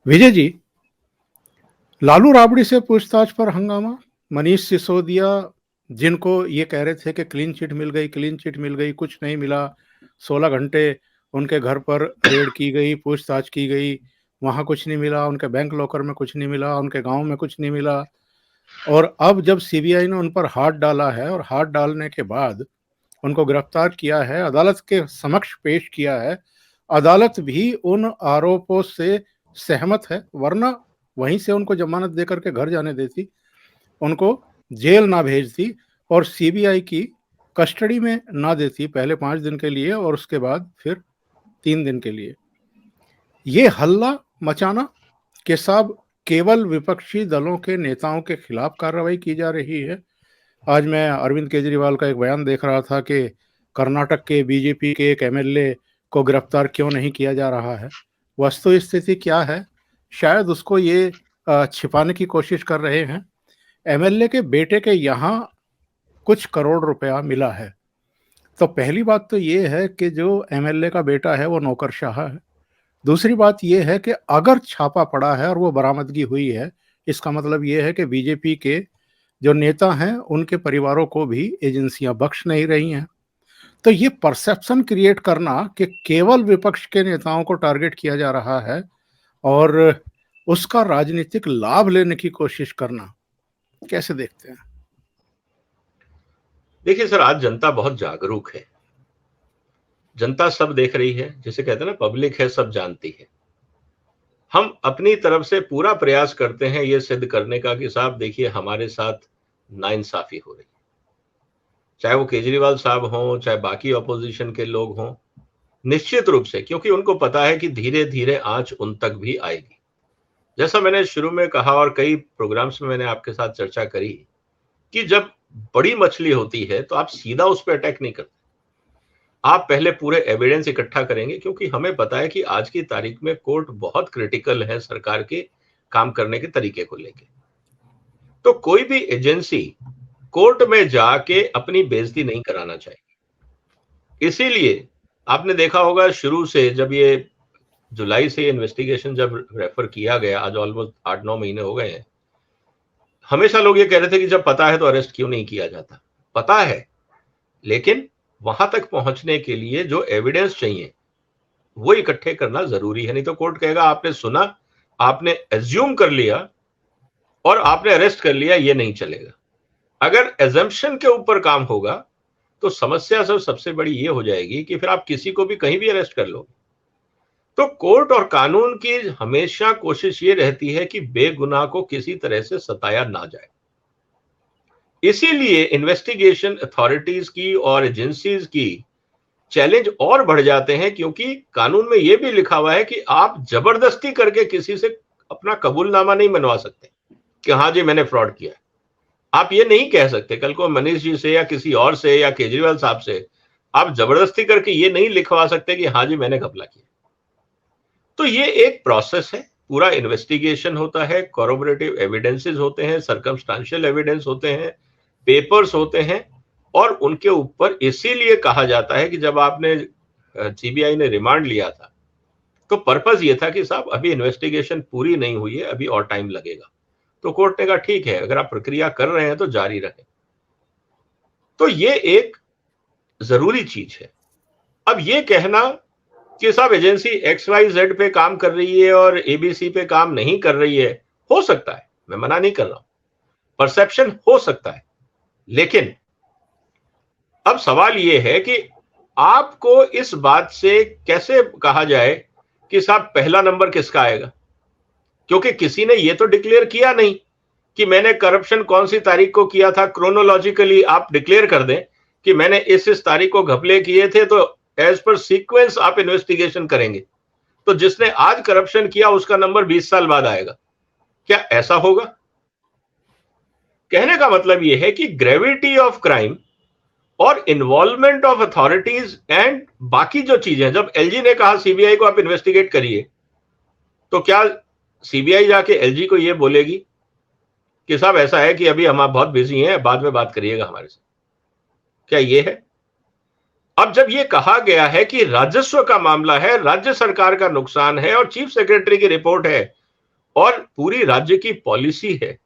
विजय जी, लालू राबड़ी से पूछताछ पर हंगामा। मनीष सिसोदिया, जिनको ये कह रहे थे कि क्लीन चिट मिल गई, क्लीन चिट मिल गई, कुछ नहीं मिला। 16 घंटे उनके घर पर रेड की गई, पूछताछ की गई, वहाँ कुछ नहीं मिला, उनके बैंक लॉकर में कुछ नहीं मिला, उनके गांव में कुछ नहीं मिला। और अब जब सीबीआई ने उन पर हाथ डाला है और हाथ डालने के बाद उनको गिरफ्तार किया है, अदालत के समक्ष पेश किया है, अदालत भी उन आरोपों से सहमत है, वरना वहीं से उनको जमानत देकर के घर जाने देती, उनको जेल ना भेजती और सीबीआई की कस्टडी में ना देती, पहले 5 दिन के लिए और उसके बाद फिर 3 दिन के लिए। ये हल्ला मचाना कि साहब केवल विपक्षी दलों के नेताओं के खिलाफ कार्रवाई की जा रही है। आज मैं अरविंद केजरीवाल का एक बयान देख रहा था कि कर्नाटक के बीजेपी के एक एमएलए को गिरफ्तार क्यों नहीं किया जा रहा है। वस्तु स्थिति क्या है, शायद उसको ये छिपाने की कोशिश कर रहे हैं। एमएलए के बेटे के यहाँ कुछ करोड़ रुपया मिला है। तो पहली बात तो ये है कि जो एमएलए का बेटा है वो नौकरशाह है। दूसरी बात ये है कि अगर छापा पड़ा है और वो बरामदगी हुई है, इसका मतलब ये है कि बीजेपी के जो नेता हैं उनके परिवारों को भी एजेंसियां बख्श नहीं रही हैं। तो ये परसेप्शन क्रिएट करना कि केवल विपक्ष के नेताओं को टारगेट किया जा रहा है और उसका राजनीतिक लाभ लेने की कोशिश करना, कैसे देखते हैं? देखिए सर, आज जनता बहुत जागरूक है। जनता सब देख रही है, जिसे कहते हैं ना, पब्लिक है, सब जानती है। हम अपनी तरफ से पूरा प्रयास करते हैं ये सिद्ध करने का कि साहब देखिए, हमारे साथ नाइंसाफी हो रही है। चाहे वो केजरीवाल साहब हों, चाहे बाकी ऑपोजिशन के लोग हों, निश्चित रूप से, क्योंकि उनको पता है कि धीरे धीरे आंच उन तक भी आएगी। जैसा मैंने शुरू में कहा और कई प्रोग्राम्स में मैंने आपके साथ चर्चा करी कि जब बड़ी मछली होती है तो आप सीधा उस पर अटैक नहीं करते, आप पहले पूरे एविडेंस इकट्ठा करेंगे, क्योंकि हमें पता है कि आज की तारीख में कोर्ट बहुत क्रिटिकल है सरकार के काम करने के तरीके को लेके। तो कोई भी एजेंसी कोर्ट में जाके अपनी बेइज्जती नहीं कराना चाहिए। इसीलिए आपने देखा होगा शुरू से, जब ये जुलाई से इन्वेस्टिगेशन जब रेफर किया गया, आज ऑलमोस्ट 8-9 महीने हो गए हैं, हमेशा लोग ये कह रहे थे कि जब पता है तो अरेस्ट क्यों नहीं किया जाता। पता है, लेकिन वहां तक पहुंचने के लिए जो एविडेंस चाहिए वो इकट्ठे करना जरूरी है। नहीं तो कोर्ट कहेगा आपने सुना, आपने एज्यूम कर लिया और आपने अरेस्ट कर लिया, ये नहीं चलेगा। अगर एजम्पशन के ऊपर काम होगा तो समस्या सबसे बड़ी ये हो जाएगी कि फिर आप किसी को भी कहीं भी अरेस्ट कर लो। तो कोर्ट और कानून की हमेशा कोशिश ये रहती है कि बेगुनाह को किसी तरह से सताया ना जाए। इसीलिए इन्वेस्टिगेशन अथॉरिटीज की और एजेंसीज की चैलेंज और बढ़ जाते हैं, क्योंकि कानून में यह भी लिखा हुआ है कि आप जबरदस्ती करके किसी से अपना कबूलनामा नहीं मनवा सकते कि हाँ जी मैंने फ्रॉड किया। आप ये नहीं कह सकते कल को मनीष जी से या किसी और से या केजरीवाल साहब से आप जबरदस्ती करके ये नहीं लिखवा सकते कि हाँ जी मैंने घपला किया। तो ये एक प्रोसेस है, पूरा इन्वेस्टिगेशन होता है, कॉरोबोरेटिव एविडेंसेस होते हैं, सर्कमस्टांशियल एविडेंस होते हैं, पेपर्स होते हैं, और उनके ऊपर इसीलिए कहा जाता है कि जब आपने सीबीआई ने रिमांड लिया था तो पर्पस ये था कि साहब अभी इन्वेस्टिगेशन पूरी नहीं हुई है, अभी और टाइम लगेगा। तो कोर्ट ने कहा ठीक है, अगर आप प्रक्रिया कर रहे हैं तो जारी रखें। तो ये एक जरूरी चीज है। अब ये कहना कि साहब एजेंसी XYZ पे काम कर रही है और ABC पे काम नहीं कर रही है, हो सकता है, मैं मना नहीं कर रहा हूं, परसेप्शन हो सकता है, लेकिन अब सवाल यह है कि आपको इस बात से कैसे कहा जाए कि साहब पहला नंबर किसका आएगा, क्योंकि किसी ने यह तो डिक्लेयर किया नहीं कि मैंने करप्शन कौन सी तारीख को किया था। क्रोनोलॉजिकली आप डिक्लेयर कर दें कि मैंने इस तारीख को घपले किए थे, तो एज पर सीक्वेंस आप इन्वेस्टिगेशन करेंगे, तो जिसने आज करप्शन किया उसका नंबर 20 साल बाद आएगा। क्या ऐसा होगा? कहने का मतलब यह है कि ग्रेविटी ऑफ क्राइम और इन्वॉल्वमेंट ऑफ अथॉरिटीज एंड बाकी जो चीजें, जब एलजी ने कहा सीबीआई को आप इन्वेस्टिगेट करिए, तो क्या सीबीआई जाके एलजी को यह बोलेगी कि साहब ऐसा है कि अभी हम बहुत बिजी हैं, बाद में बात करिएगा हमारे से? क्या यह है? अब जब यह कहा गया है कि राजस्व का मामला है, राज्य सरकार का नुकसान है और चीफ सेक्रेटरी की रिपोर्ट है, और पूरी राज्य की पॉलिसी है,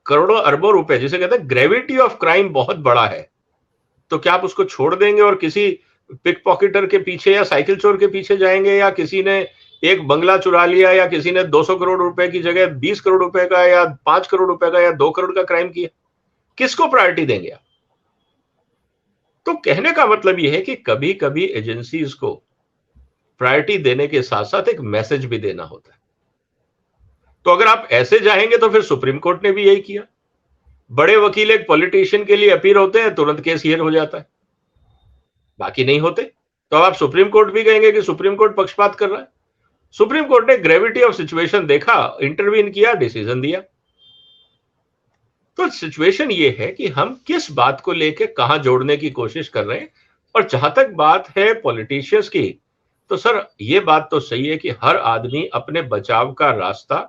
करोड़ों अरबों रुपए, जिसे कहते हैं ग्रेविटी ऑफ क्राइम बहुत बड़ा है, तो क्या आप उसको छोड़ देंगे और किसी पिक पॉकेटर के पीछे या साइकिल चोर के पीछे जाएंगे, या किसी ने एक बंगला चुरा लिया, या किसी ने 200 करोड़ रुपए की जगह 20 करोड़ रुपए का या 5 करोड़ रुपए का या 2 करोड़ का क्राइम किया, किसको प्रायोरिटी देंगे आप? तो कहने का मतलब यह है कि कभी कभी एजेंसीज को प्रायोरिटी देने के साथ साथ एक मैसेज भी देना होता है। तो अगर आप ऐसे जाएंगे तो फिर सुप्रीम कोर्ट ने भी यही किया। बड़े वकील एक पॉलिटिशियन के लिए अपील होते हैं, तुरंत केस हियर हो जाता है, बाकी नहीं होते। तो अब आप सुप्रीम कोर्ट भी कहेंगे कि सुप्रीम कोर्ट पक्षपात कर रहा है। सुप्रीम कोर्ट ने ग्रेविटी ऑफ सिचुएशन देखा, इंटरवीन किया, डिसीजन दिया। तो सिचुएशन ये है कि हम किस बात को लेकर कहां जोड़ने की कोशिश कर रहे हैं। और जहां तक बात है पॉलिटिशियंस की, तो सर ये बात तो सही है कि हर आदमी अपने बचाव का रास्ता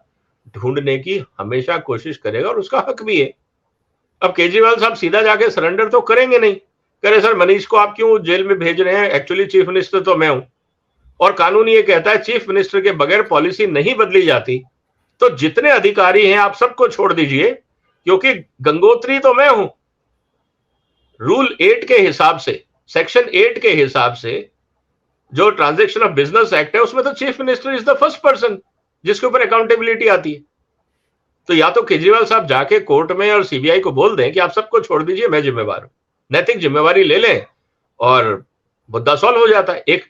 ढूंढने की हमेशा कोशिश करेगा और उसका हक भी है। अब केजरीवाल साहब सीधा जाके सरेंडर तो करेंगे नहीं, करे सर मनीष को आप क्यों जेल में भेज रहे हैं, एक्चुअली चीफ मिनिस्टर तो मैं हूं, और कानून ये कहता है चीफ मिनिस्टर के बगैर पॉलिसी नहीं बदली जाती, तो जितने अधिकारी हैं आप सबको छोड़ दीजिए, क्योंकि गंगोत्री तो मैं हूं। रूल 8 के हिसाब से, सेक्शन 8 के हिसाब से जो ट्रांजैक्शन ऑफ बिजनेस एक्ट है, उसमें तो chief minister is the first person जिसके ऊपर अकाउंटेबिलिटी आती है। तो या तो केजरीवाल साहब जाके कोर्ट में और सीबीआई को बोल दें कि आप सबको छोड़ दीजिए, मैं जिम्मेवार हूं, नैतिक जिम्मेवारी ले लें और मुद्दा सॉल्व हो जाता है।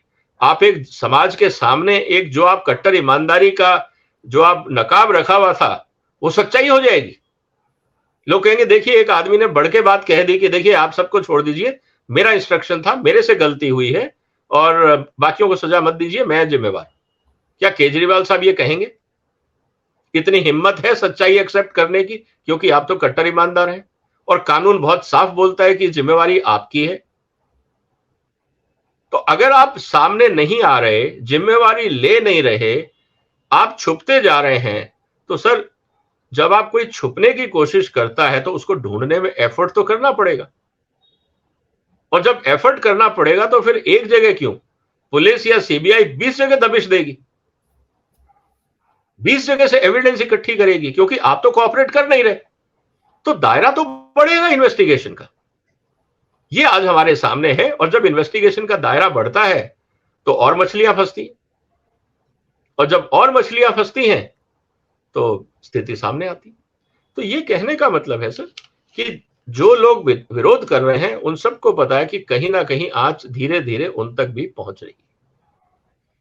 आप एक समाज के सामने एक जो आप कट्टर ईमानदारी का जो आप नकाब रखा हुआ था, वो सच्चाई हो जाएगी। लोग कहेंगे देखिए एक आदमी ने बढ़ के बात कह दी कि देखिए आप सबको छोड़ दीजिए, मेरा इंस्ट्रक्शन था, मेरे से गलती हुई है और बाकियों को सजा मत दीजिए, मैं जिम्मेवार। क्या केजरीवाल साहब ये कहेंगे? इतनी हिम्मत है सच्चाई एक्सेप्ट करने की? क्योंकि आप तो कट्टर ईमानदार हैं और कानून बहुत साफ बोलता है कि जिम्मेवारी आपकी है। तो अगर आप सामने नहीं आ रहे, जिम्मेवारी ले नहीं रहे, आप छुपते जा रहे हैं, तो सर जब आप कोई छुपने की कोशिश करता है तो उसको ढूंढने में एफर्ट तो करना पड़ेगा, और जब एफर्ट करना पड़ेगा तो फिर एक जगह क्यों, पुलिस या सीबीआई 20 जगह दबिश देगी, 20 जगह से एविडेंस इकट्ठी करेगी, क्योंकि आप तो कोऑपरेट कर नहीं रहे। तो दायरा तो बढ़ेगा इन्वेस्टिगेशन का, ये आज हमारे सामने है। और जब इन्वेस्टिगेशन का दायरा बढ़ता है तो और मछलियां फंसती हैं, और जब और मछलियां फंसती हैं तो स्थिति सामने आती। तो ये कहने का मतलब है सर कि जो लोग विरोध कर रहे हैं उन सबको पता है कि कहीं ना कहीं आज धीरे धीरे उन तक भी पहुंच रही है।